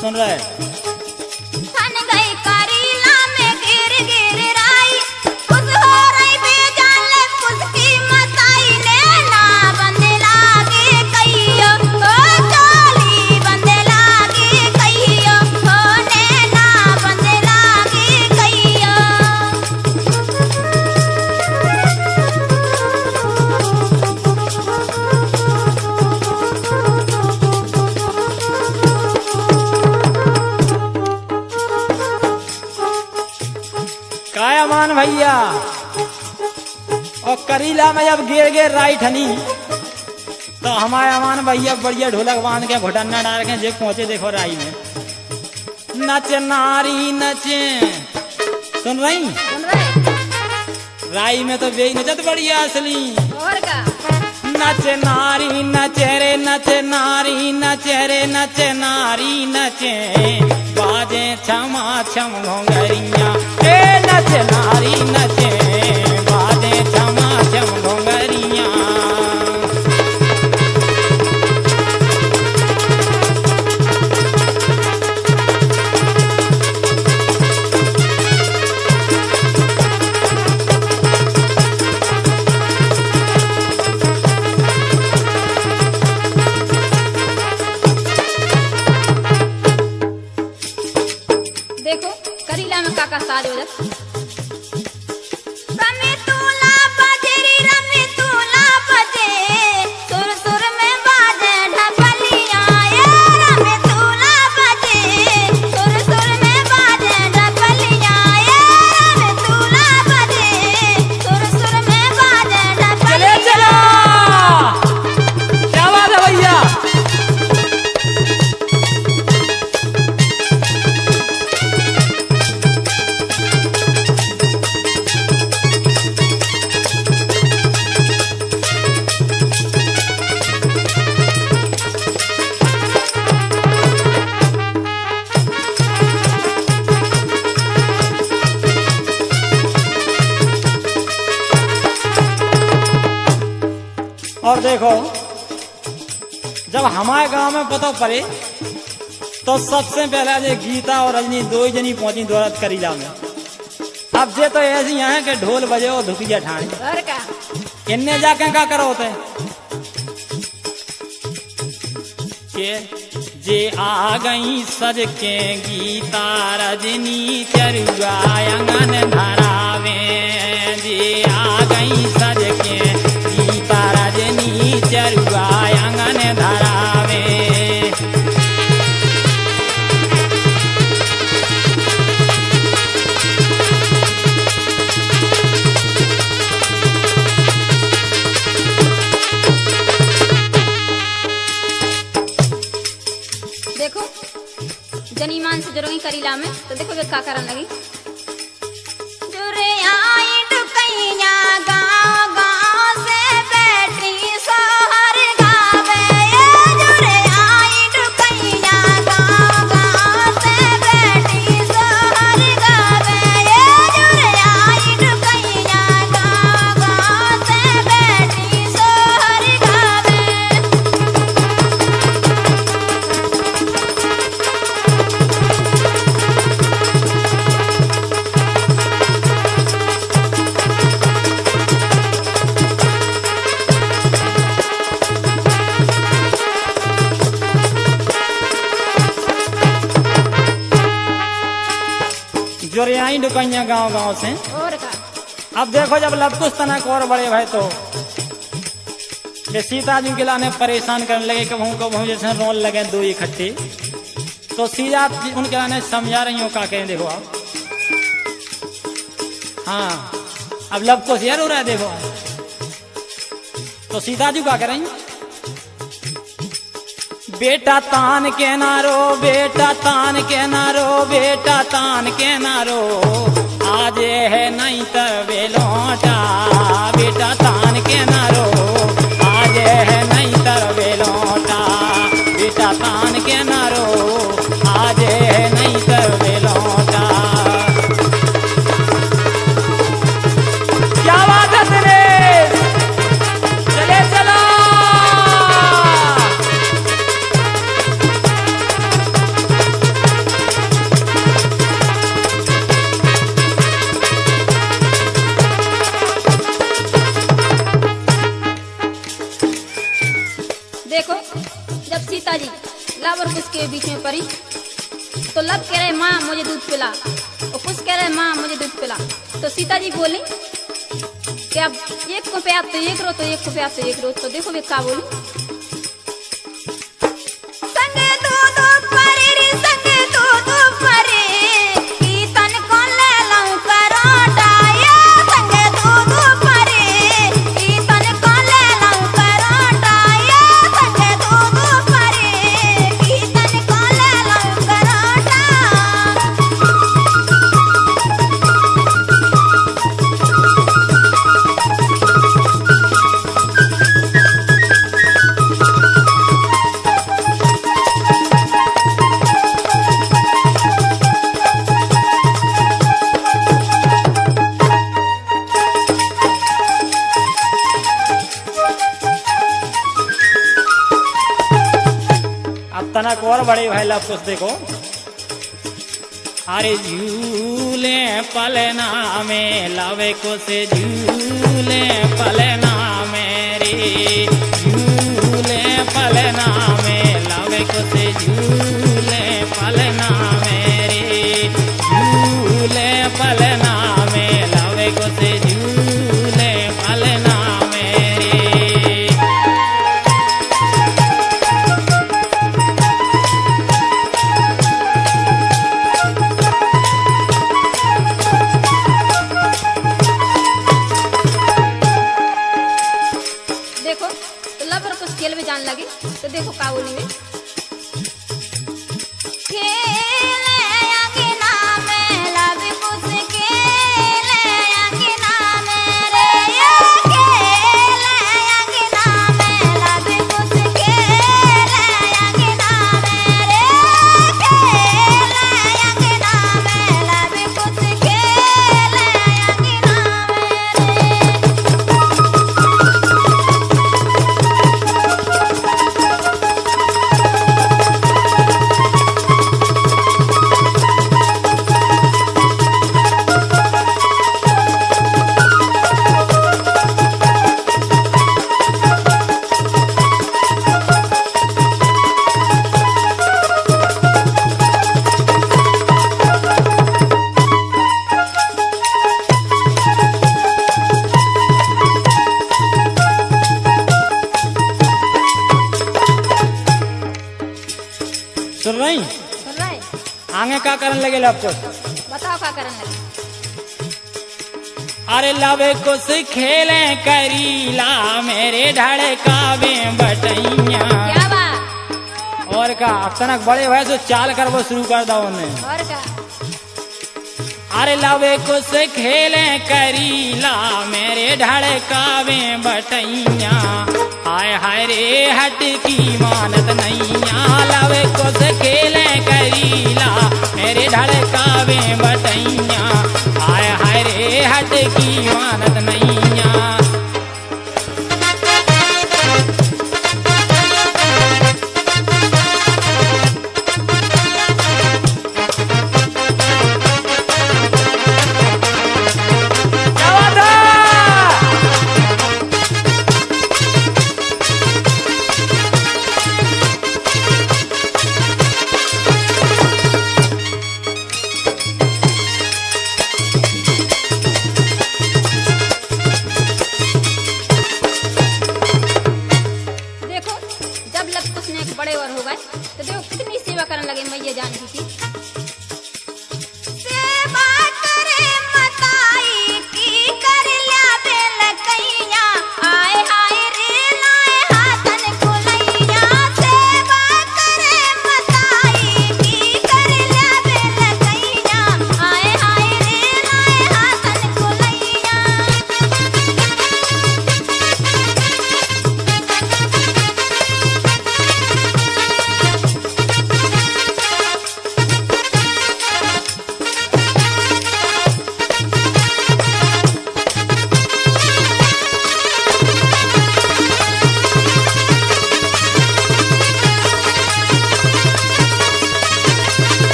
सुन रहे थन गई करीला में गिर गिर राई खुश हो रही बेजान ले उसकी मताई ने ना बंदे लागे कहियो ओ चोली बंदे लागे कहियो ओ ने ना बंदे लागे कहियो। काया मान भैया और करीला में जब गिर गिर राइट हनी तो हमारे अमान भैया बढ़िया ढोलक बांध के घुटन्ना डाल के जे पहुंचे देखो राई में नचे नारी नचे। सुन रही राई में तो बेई नचत बढ़िया असली और का नचे नारी नचे रे नचे नारी नचे रे नचे नारी नचे बाजे क्षमा क्षम घोंगरिया ए नचे नारी नचे बाजे क्षमा क्षम घोंगरिया। देखो करीला में काका साज हो जाए रमी तूला बजरी रमी तूला बजे सुर सुर में बाजे ढपलिया ये रमी तूला बजे सुर सुर में बाजे ढपलिया ये रमी तूला बजे सुर सुर में बाजे चले ढपलिया। चलो क्या बात है भैया। और देखो जब हमारे गांव में पता पड़े तो सबसे पहले ये गीता और रजनी दो ही जनी पहुंची दौलत करीला में। अब जे तो ऐसी है कि ढोल बजे और धुकिया ठाणी और का इन्ने जाके क्या करो होते के जे आ गई सज के गीता रजनी चरुआ अंगन धरावे जे आ गई सज के गीता रजनी चरुआ अंगन धरावे। देखो जनीमान से जरूरी करीला में तो देखो वे का करन लगी जुरे आई डुकैया गाँव गाँव से बैठी सोहर गावे ये जुरे आई डुकैया गाँव गाँव से बैठी सोहर गावे ये जुरे आई डुकैया गाँव गाँव से बैठी सोहर गावे। जोरियाई डुकैया गांव गांव से। और का अब देखो जब लबकुश तनक और बड़े भाई तो ये सीता जी के लाने परेशान करने लगे कबहू जैसे रोल लगे दो इकट्ठे तो सीता जी उनके लाने समझा रही हूँ का कहें देखो आप। हाँ अब लबकुश यार हो रहा है देखो तो सीता जी क्या करें बेटा तान के नारो बेटा तान के नारो बेटा तान के नारो आज है नहीं तबे लौटा बेटा तान के नारो आज है नहीं तबे लौटा बेटा तान के नारो आज है नहीं तबे लौटा। क्या बात है दिनेश चले चलो। देखो जब सीता जी लव और कुश के बीच में पड़ी तो लव कह रहे माँ मुझे दूध पिला और कुश कह रहे माँ मुझे दूध पिला। तो सीता जी बोली कि अब एक को प्यार तो एक रो तो एक को प्यार तो एक रो। तो देखो वे क्या बोली, तनक और बड़े भाई लव कुछ देखो। अरे झूले पलना में लवे को से झूले पलना में रे, झूले पलना में लवे को से झूले पलना में रे, झूले पलना में लवे को से झूले पलना में रे। खेल में जान लगे तो देखो काबुली में आगे का करने लगे लव कुश, बताओ क्या करने लगे। अरे लवे कुश खेले करीला मेरे ढड़कावे बटैया। क्या बात और का तनक बड़े भाई से चाल कर वो शुरू कर दो उन्हें। और का अरे लवे कुश खेले करीला मेरे ढड़कावे बटैया। हाय हाय रे हट की मानत नैया, लवे कुश खेले करीला मेरे ढड़कावे बटैया। हाय हाय रे हट की मानत नैया। बड़े और हो गए तो देखो कितनी सेवा करने लगे मैया जानकी की। सेवा करे मताई की कर लिया बेलकैया, आए हाय रे लाए हाथन खुलैया। सेवा करे मताई की कर लिया बेलकैया, आए हाय रे लाए हाथन खुलैया।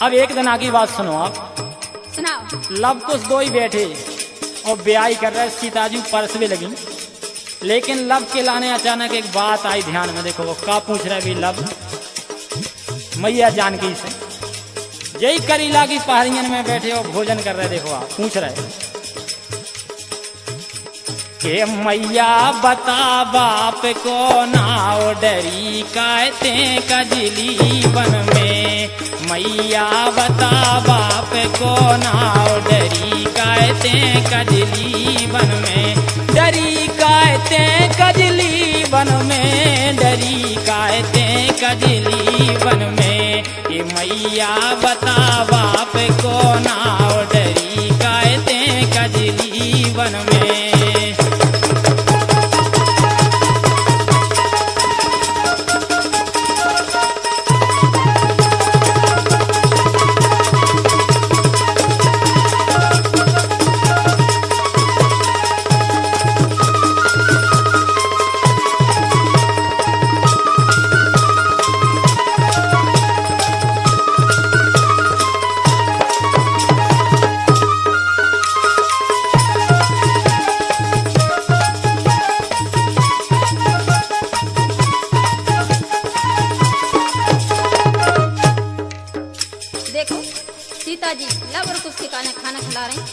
अब एक दिन आगे बात सुनो आप। सुनाओ। लव कुश दो ही बैठे और ब्याई कर रहे सीता जी परस भी लगी। लेकिन लब के लाने अचानक एक बात आई ध्यान में। देखो वो का पूछ रहे भी लब मैया जानकी से, यही करीला की पहाड़ियन में बैठे हो भोजन कर रहे। देखो आप पूछ रहे के मैया बता बाप को नाव डरी कहते कजली बन में। मैया बता बाप को नाव डरी कहते कजली बन में। डरी कहते कजली बन में, डरी कहते कजली बन में। ये मैया बता बाप को नाव डरी कहते कजली बन में। सीता जी लब और कुछ ठिकाने खाना खिला रहे हैं।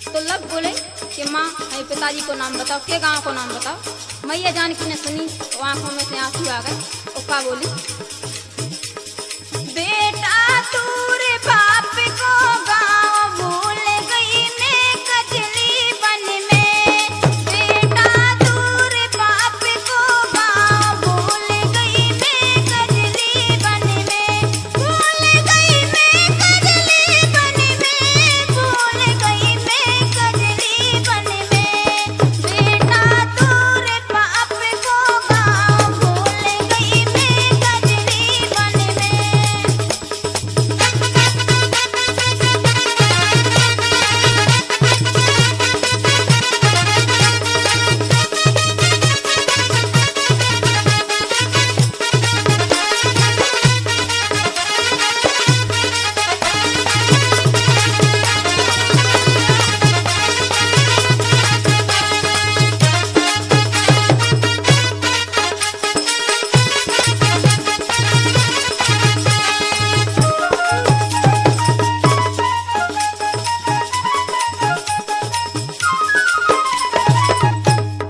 तो लब बोले कि माँ हमें पिताजी को नाम बताओ, के गांव को नाम बताओ। मैया जानकी ने सुनी तो आंखों में से आंसू आ गए। और का बोली, बेटा तूरे बाप को गाँव भूल गई ने कजली बन में। बेटा तूरे बाप को गाँव भूल गई ने कजली बन में। भूल गई मैं कजली बन में, भूल गई मैं कजली बन में। बेटा तूरे बाप को गाँव भूल गई मैं कजली बन में।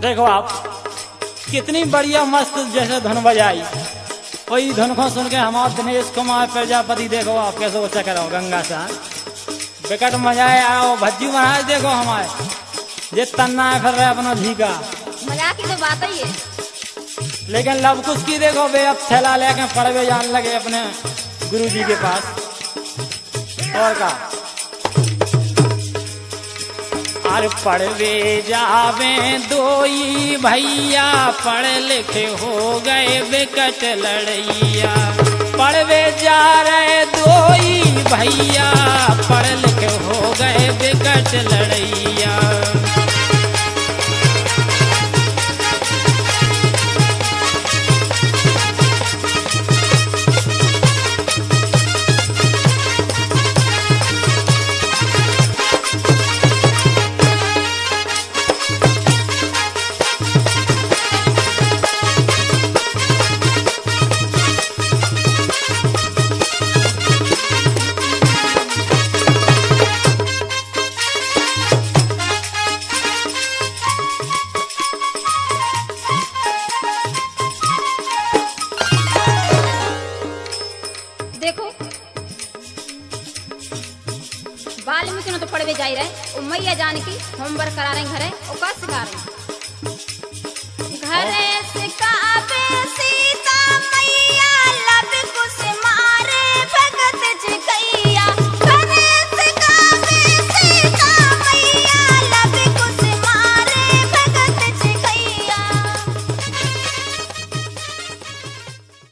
देखो आप कितनी बढ़िया मस्त जैसे धुन बजाई। वही धुन को सुन के हमारे दिनेश कुमार प्रजापति देखो आप कैसे वो चक्कर हो गंगा सा विकट मजाए आओ भज्जू महाराज। देखो हमारे ये तन्ना है फिर रहे अपना झी का मजाक की तो बात ही है। लेकिन लब कुछ की देखो बे अब थैला लेके पड़वे जान लगे अपने गुरु जी के पास। और का और पढ़वे जावे दोई भैया, पढ़ लिखे हो गए विकट लड़ैया। पढ़वे जा रहे दोई भैया, पढ़ लिखे हो गए विकट लड़ैया। देखो वाल्मीकि ने तो पढ़वे जा ही रहे। मैया जानकी होमवर्क करा रहे घरे और का सिखा रहे घरे